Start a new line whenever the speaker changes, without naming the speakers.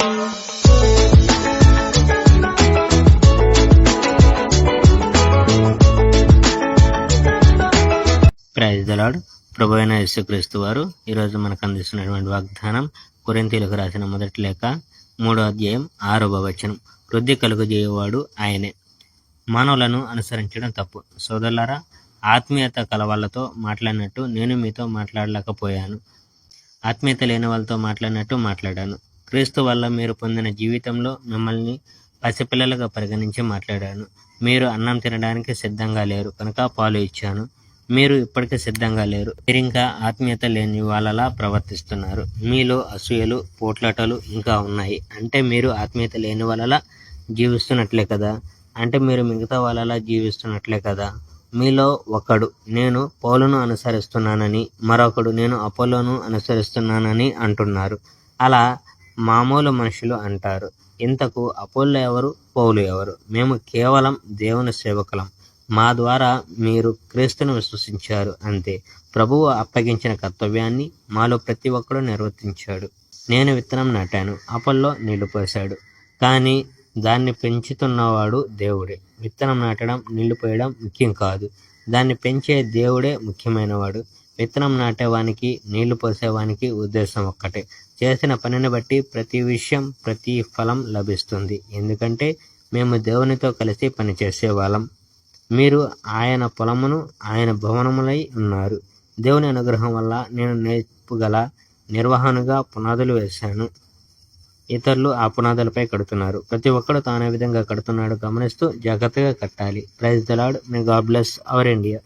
Praise the lord. ప్రభువైన యేసుక్రీస్తు వారు ఈరోజు మనకు అందిస్తున్నటువంటి వాగ్దానం కొరింథీయులకు రాసిన మొదటి లేఖ 3వ అధ్యాయం 6వ వచనం. వృద్ధి కలుగజేయవాడు ఆయనే. మానవులను అనుసరించడం తప్పు. సోదరులారా, ఆత్మీయత కలవాళ్లతో మాట్లాడినట్టు నేను మీతో మాట్లాడలేకపోయాను. ఆత్మీయత లేని వాళ్ళతో మాట్లాడినట్టు మాట్లాడాను. క్రీస్తు వల్ల మీరు పొందిన జీవితంలో మిమ్మల్ని పసిపిల్లలుగా పరిగణించి మాట్లాడాను. మీరు అన్నం తినడానికి సిద్ధంగా లేరు కనుక పాలు ఇచ్చాను. మీరు ఇప్పటికీ సిద్ధంగా లేరు. మీరింకా ఆత్మీయత లేని వాళ్ళలా ప్రవర్తిస్తున్నారు. మీలో అసూయలు, పోట్లాటలు ఇంకా ఉన్నాయి. అంటే మీరు ఆత్మీయత లేని వాళ్ళలా జీవిస్తున్నట్లే కదా. అంటే మీరు మిగతా వాళ్ళలా జీవిస్తున్నట్లే కదా. మీలో ఒకడు నేను పౌలును అనుసరిస్తున్నానని, మరొకడు నేను అపోలోను అనుసరిస్తున్నానని అంటున్నారు. అలా మామూలు మనుషులు అంటారు. ఇంతకు అపోల్లో ఎవరు, పౌలు ఎవరు? మేము కేవలం దేవుని సేవకులం. మా ద్వారా మీరు క్రీస్తును విశ్వసించారు అంతే. ప్రభువు అప్పగించిన కర్తవ్యాన్ని మాలో ప్రతి ఒక్కడూ నిర్వర్తించాడు. నేను విత్తనం నాటాను, అపోల్లో నీళ్లు పోశాడు, కానీ దాన్ని పెంచుతున్నవాడు దేవుడే. విత్తనం నాటడం, నీళ్లు పోయడం ముఖ్యం కాదు. దాన్ని పెంచే దేవుడే ముఖ్యమైనవాడు. విత్తనం నాటేవానికి, నీళ్లు పోసేవానికి ఉద్దేశం ఒక్కటే. చేసిన పనిని బట్టి ప్రతి విషయం, ప్రతి ఫలం లభిస్తుంది. ఎందుకంటే మేము దేవునితో కలిసి పనిచేసే వాళ్ళం. మీరు ఆయన పొలమును, ఆయన భవనములై ఉన్నారు. దేవుని అనుగ్రహం వల్ల నేను నేర్పుగల నిర్వహణగా పునాదులు వేశాను. ఇతరులు ఆ పునాదులపై కడుతున్నారు. ప్రతి ఒక్కడు తానే విధంగా కడుతున్నాడు గమనిస్తూ జాగ్రత్తగా కట్టాలి. Praise the Lord. May God bless our India.